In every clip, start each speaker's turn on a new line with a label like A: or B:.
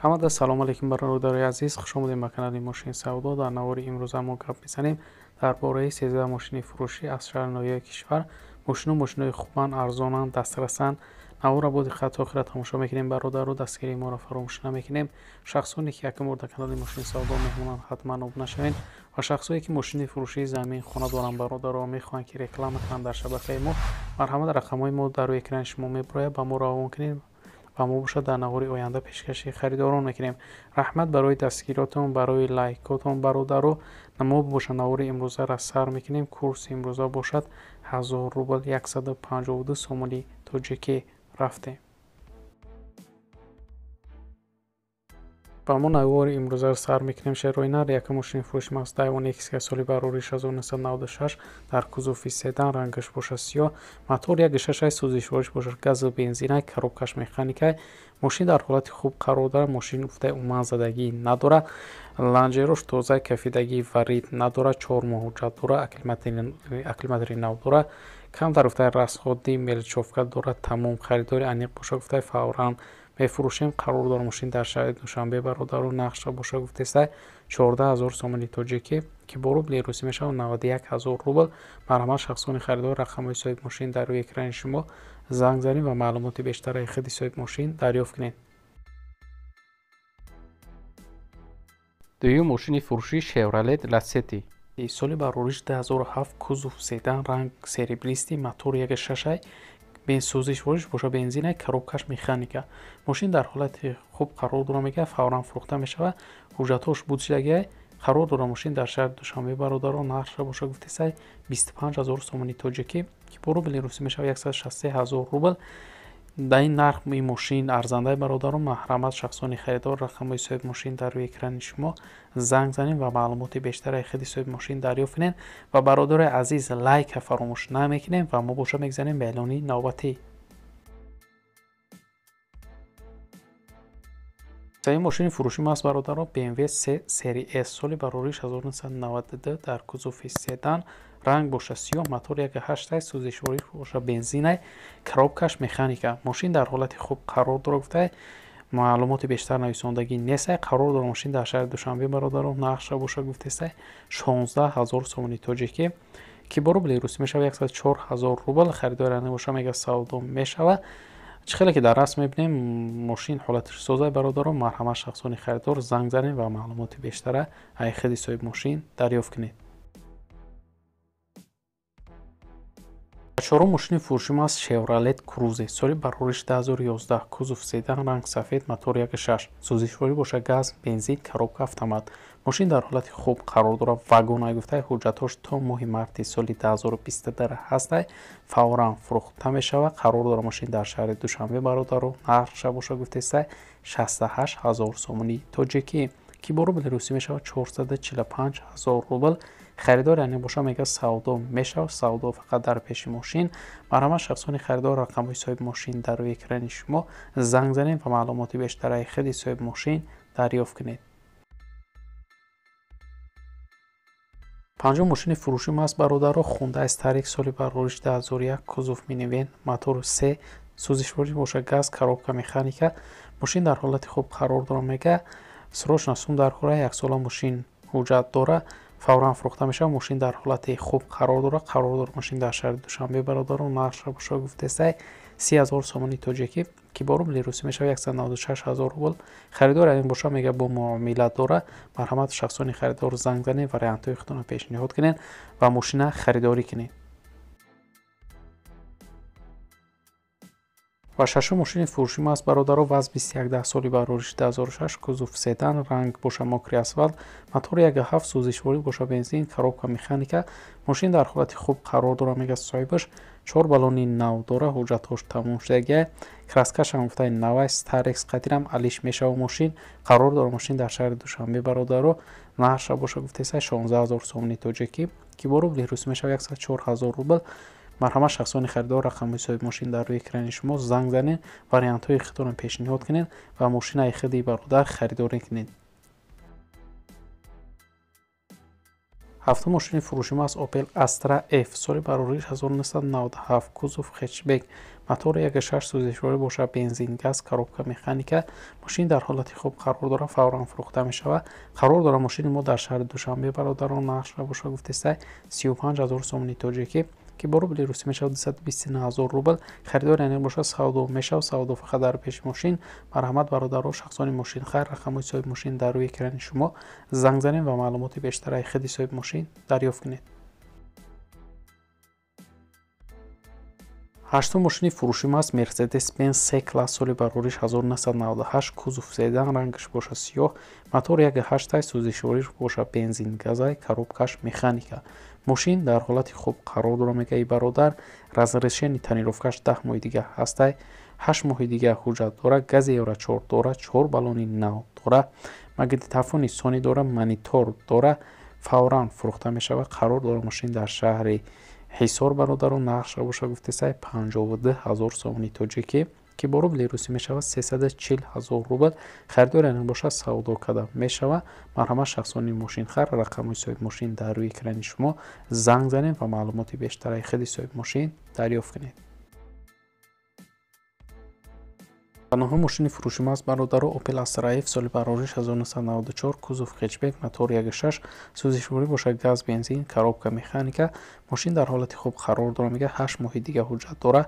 A: ҳамада салом алейкум бародарои азиз, хуш омадед ба канали Мошини Савдо. Дар навори имрӯза мо гап мезанем дар бораи 13 мошини фурӯшӣ аз шаҳри ноҳияи кишвар. Мошинои хубанд, арзонанд, дастрасанд. Наворро бо диққат то охира тамошо мекунем бародаро, дастгирии моро фаромӯш намекунем. Шахсоне ки якум бор дар канали Мошини Савдо меҳмонанд, ҳатман обуна шавед ва шахсое ки мошини фурӯшии замин, хона доранд бародаро, мехоҳанд ки реклама кунанд дар шабакаи мо, марҳамат рақамҳои мо дар рӯи экрани шумо мебарояд, ба мо равон кунед ва мо бошад дар навори оянда пешкаши харидорон мекунем. Раҳмат барои дастгиротон, барои лайкотон бародаро. Мо бошад навори имрӯзаро сар мекунем. Курси имрӯза бошад 1000 рубл 152 сомони тоҷикӣ рафтем. ба мо навори имрӯзаро сар мекунем. Шероинар якум мошини фурӯши мағз Daiwa X соли барориш 1996 дар кузуфи седан, рангаш бошад сиёҳ, мотор 1.6 сӯзишвориш бошад, газу бензинай, коробкаш механикай. мошин дар ҳолати хуб қарор дорад. мошин гуфтаи умуман задагӣ надорад. ланҷерош тоза, кафидагӣ варид надорад. 4 моҳ ҳуҷҷат дорад. аклиматри нав дорад. камтар гуфтаи расходи мелчовка дорад. тамом харидори аниқ бошад гуфтаи фавран мефурӯшем. қарор дорад мошин дар шаҳри Душанбе бародаро. нақша бошад гуфтесай 14000 сомони тоҷикӣ ки бо рубли русӣ мешавад 91000 рубл. марҳамат шахсони харидор, рақамҳои соҳиби мошин дар рӯи экрани шумо занг занед ва маълумоти бештараи худи соҳиби мошин дарёфт кунед. дуюм мошини фурӯшӣ Chevrolet Lacetti соли барориш 2007, кузов седан, ранг серебристи, мотор 1.6 сӯзишвориш бошад, бензинай, коробкаш механика. мошин дар ҳолати хуб қарор дорад, мегӯяд фавран фурӯхта мешавад. ҳуҷҷатҳош будшидагиай қарор дорад мошин дар шаҳри Душанбе бародаро. нархша бошад гуфтесай 25000 сомони тоҷикӣ ки бо рубли русӣ мешавад 163000 рубл. дар ин нарх ин мошин арзандаи бародаро. марҳамат шахсони харидор, рақамҳои соҳиби мошин дар рӯи экрани шумо занг занед ва маълумоти бештараи худи соҳиби мошин дарёфт кунед ва бародарои азиз лайка фаромӯш намекунем ва мо боша мегзанем ба эълони навбатӣ. сеюм мошини фурӯшӣ мағз бародаро BMW 3 сери S соли барориш 1992 дар кузуфи седан, ранг бошад сиёҳ, мотор 1.8 сӯзишвориш бошад, бензинай, коробкаш механика. мошин дар ҳолати хуб қарор дорад гуфтаи маълумоти бештар нависондагӣ нестай. қарор дорад мошин дар шаҳри Душанбе бародаро. нақша бошад гуфтесай 16000 сомони тоҷикӣ ки бо рубли русӣ мешавад 104000 рубл. харидори ани боша мега савдо мешавад. чӣ хеле ки дар раст мебинем мошин ҳолатиш созай бародаро. марҳамат шахсони харидор, занг занед ва маълумоти бештара аз худи соҳиби мошин дарёфт кунед. чорум мошини фурӯшӣ мағз Chevrolet Cruze соли барориш 2011, кузов седан, ранг сафед, мотор 1.6 сӯзишворӣ бошад, газ, бензин, коробка автомат. мошин дар ҳолати хуб қарор дорад. вагонай гуфтаи ҳуҷҷатҳош то моҳи марти соли 2022 ҳастай. фавран фурӯхта мешавад. қарор дорад мошин дар шаҳри Душанбе бародаро. нархша бошад гуфтесай 68000 сомони тоҷикӣ ки бо рубли русӣ мешавад 445000 рубл. харидори ани боша мега савдо мешавад. савдо фақат дар пеши мошин. марҳамат шахсони харидор, рақамҳои соҳиби мошин дар рӯи экрани шумо занг занед ва маълумоти бештараи худи соҳиби мошин дарёфт кунед. панҷум мошини фурӯшӣ мағз бародаро Hyundai Starex соли барориш 2001, кузов минивен, мотор 3 сӯзишвориш бошад, газ, коробка механика. мошин дар ҳолати хуб қарор дорад, мега срочна сум дар хӯра 1 сола мошин ҳуҷҷат дорад. фавран фурӯхта мешавад. мошин дар ҳолати хуб қарор дорад. қарор дорад мошин дар шаҳри Душанбе бародаро. нархша бошад гуфтесай 30000 сомони тоҷикӣ ки бо рубли русӣ мешавад 196000 рубл. харидори ин боша мега бо муомила дорад. марҳамат шахсони харидор, занг занед, вариантҳои худтонро пешниҳод кунед ва мошина харидорӣ кунед. ва шашум мошини фурӯшӣ мағз бародаро ВАЗ 2110 соли барориш 2006, кузов седан, ранг боша мокри асфалт, мотор 1.7 сӯзишворӣ боша, бензин, коробка механика. мошин дар ҳолати хуб қарор дорад, мега соҳибаш 4 баллони нав дорад. ҳуҷҷатҳош тамом шудагиай. краскашам гуфтаи навай. Starex қадирам алиш мешавад. мошин қарор дорад мошин дар шаҳри Душанбе бародаро. нархша боша гуфтесай 16000 сомони тоҷикӣ ки бо рубли русӣ мешавад 104000 рубл. марҳамат шахсони харидор, рақамҳои соҳиби мошин дар рӯи экрани шумо занг занед, вариантҳои худтонро пешниҳод кунед ва мошинаи худи бародар харидорӣ кунед. ҳафтум мошини фурӯшӣ мо аз Opel Astra F соли барориш 1997 кузов хэтчбек мотори 1.6 сӯзишворӣ бошад бензин газ коробка механика мошин дар ҳолати хуб қарор дорад фавран фурӯхта мешавад қарор дорад мошини мо дар шаҳри Душанбе бародарон нақш бошад гуфтесай 35000 сомони тоҷикӣ ки бо рубли русӣ мешавад 229000 рубл харидор яъне бошад савдо мешавад савдо фақат дар пеши мошин марҳамат бародарон шахсони мошинхайр рақамҳои соҳиби мошин дар рӯи экрани шумо занг занед ва маълумоти бештараи худи соҳиби мошин дарёфт кунед. ҳаштум мошини фурӯшӣ мо аст Mercedes-Benz C-класс соли барориш 1998 кузов седан рангаш бошад сиёҳ мотори 1.8 тай сӯзишворӣ бошад бензин газай коробкаш механика мошин дар ҳолати хуб қарор дорад мегаи бародар разрешени тонировкаш 10 моҳи дига ҳастай 8 моҳи дига ҳуҷҷат дорад гази евро 4 дорад 4 баллони нав дорад магнитофони сони дорад монитор дорад фавран фурӯхта мешавад қарор дорад мошин дар шаҳри ҳисор бародарон нақша бошад гуфтесай 52000 сомони тоҷикӣ ки бо рубли русӣ мешавад 340000 рубл харидор яъне бошад савдо карда мешавад марҳамат шахсони мошинхар рақамҳои соҳиби мошин дар рӯи экрани шумо занг занед ва маълумоти бештараи худи соҳиби мошин дарёфт кунед. ноҳум мошини фурӯшӣ мо аст бародаро Opel Astra F соли барориш 1994 кузов хэтчбек мотори 1.6 сӯзишворӣ бошад газ бензин коробка механика мошин дар ҳолати хуб қарор дорад мега 8 моҳи дига ҳуҷҷат дорад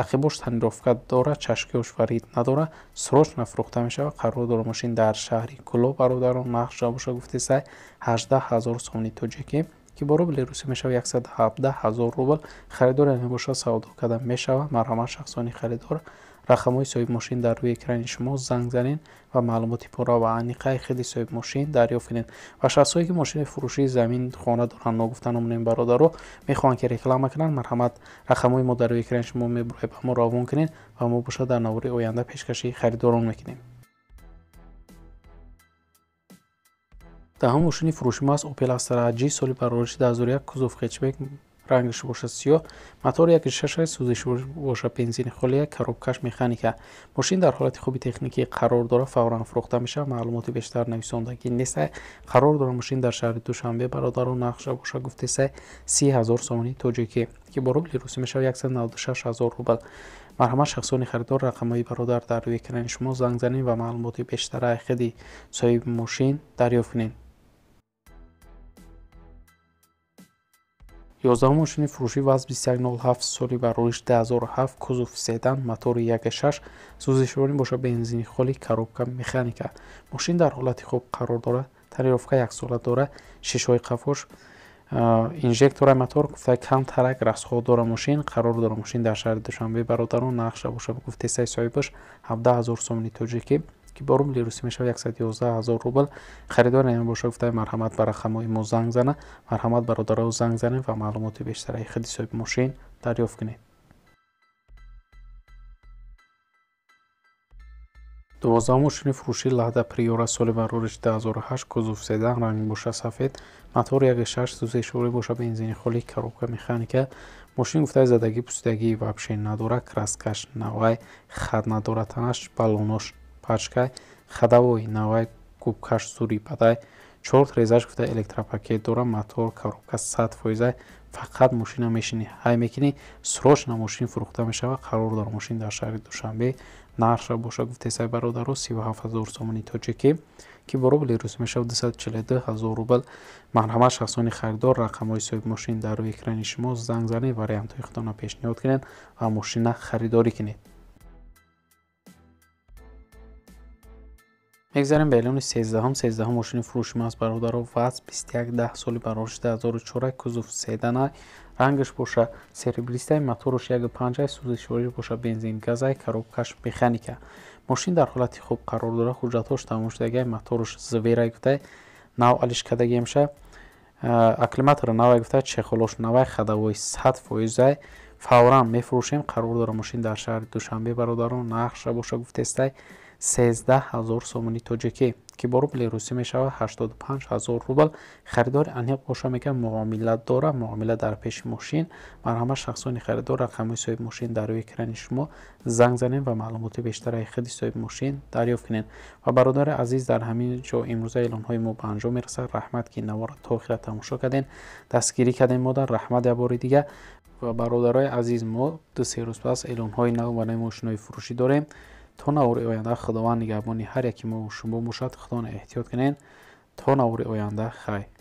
A: ақибош тонировка дорад чашкиёш варид надорад срочно фурӯхта мешавад қарор дорад мошин дар шаҳри Кӯло бародарон нақша бошад гуфтесай 18000 сомони тоҷикӣ ки бо рубли русӣ мешавад 117000 рубл харидор яъне бошад савдо карда мешавад марҳамат шахсони харидор рақамҳои соҳиби мошин дар рӯи экрани шумо занг занед ва маълумоти пурра ва аниқаи худи соҳиби мошин дарёфт кунед ва шахсое ки мошини фурӯшии замин хона доранд ногуфта номунем бародаро мехоҳанд ки реклама кунанд марҳамат рақамҳои мо дар рӯи экрани шумо мебурояд ба мо равон кунед ва мо бошад дар навбари оянда пешкаши харидорон мекунем. даҳум мошини фурӯшӣ мо аст Opel Astra G соли барориш 2001 кузов хэтчбек рангаш бошад сиёҳ мотори 1.6 сӯзишворӣ бошад бензини холия коробкаш механика мошин дар ҳолати хуби техникӣ қарор дорад фавран фурӯхта мешавад маълумоти бештар нависондагӣ нестай қарор дорад мошин дар шаҳри Душанбе бародарон нақша бошад гуфтесай 30000 сомони тоҷикӣ ки бо рубли русӣ мешавад 196000 рубл марҳамат шахсони харидор рақамҳои бародар дар рӯи экрани шумо занг занед ва маълумоти бештараи худи соҳиби мошин дарёфт кунед. 11 мошини фурӯшӣ ВАЗ 2107 соли барориш 2007 кузов седан мотори 1.6 сӯзишворӣ бошад бензини холи коробка механика мошин дар ҳолати хуб қарор дорад тонировка 1 сола дорад шишҳои қафош инжектора мотор гуфта кам тарак расход дорад мошин қарор дорад мошин дар шаҳри Душанбе бародарон нақша бошад гуфтесай соҳибаш 17000 сомони тоҷикӣ ки бо рубли русӣ мешавад 111000 рубл харидор яъне бошад гуфта марҳамат ба рақамҳои мо занг зана марҳамат бародаро занг занед ва маълумоти бештараи худи соҳиби мошин дарёфт кунед. 12 мошини фурӯшӣ Lada Priora соли барориш 2008 кузов седан ранг бошад сафед мотори 1.6 сӯзишворӣ бошад бензини холи коробка механика мошин гуфта задагӣ пусидагӣ вообще надорад краскаш навай хад надорад танаш баллонош пачкай хадавои навай губкаш зури бадай 4 резаш гуфта электропакет дорад мотор коробка 100% фақат мошина мешини ҳай мекини срочно мошин фурӯхта мешавад қарор дорад мошин дар шаҳри Душанбе нарша бошад гуфтесай бародаро 37000 сомони тоҷикӣ ки бо рубли русӣ мешавад 242000 рубл марҳамат шахсони харидор рақамҳои соҳиби мошин дар рӯи экрани шумо занг занед вариантҳои худона пешниҳод кунед ва мошина харидорӣ кунед. мегзарем ба эълони 13 мошини фурӯшӣ мо аст бародаро ВАЗ 2110 соли барориш 2004 кузов седана рангаш бошад серебристай мотораш 1.5 сӯзишворӣ бошад бензин газай коробкаш механика мошин дар ҳолати хуб қарор дорад ҳуҷҷатҳош тамом шудагай мотораш зверай гуфтай нав алишкадаги меша акклиматора навай гуфтай чехолош навай хадавои 100% фавран мефурӯшем қарор дорад мошин дар шаҳри Душанбе бародарон нақша бошад гуфтестай 13000 сомони тоҷикӣ که با روبل روسی می شود 85,000 روبل. خریدار انیق باشه میگه معاملت داره، معاملت در پیش ماشین. مرحمت شخصانی خریدار رقم صاحب ماشین در روی اکران شما زنگ زنین و معلومات بیشتر از خود صاحب ماشین دریافت کنین. و برادر عزیز در همین جا امروز اعلان های ما به انجام میرسه. رحمت که نوار تا آخر تماشا کردین، دستگیری کردین ما در رحمت یه بار دیگه. و برادرای عزیز ما 2-3 روز پس اعلان های نو و ماشین های فروشی داریم. تا نور آینده خداوند نگهبانی هر یکی ما و شما باشد. خدا احتیاط کنین. تا نور آینده خیر.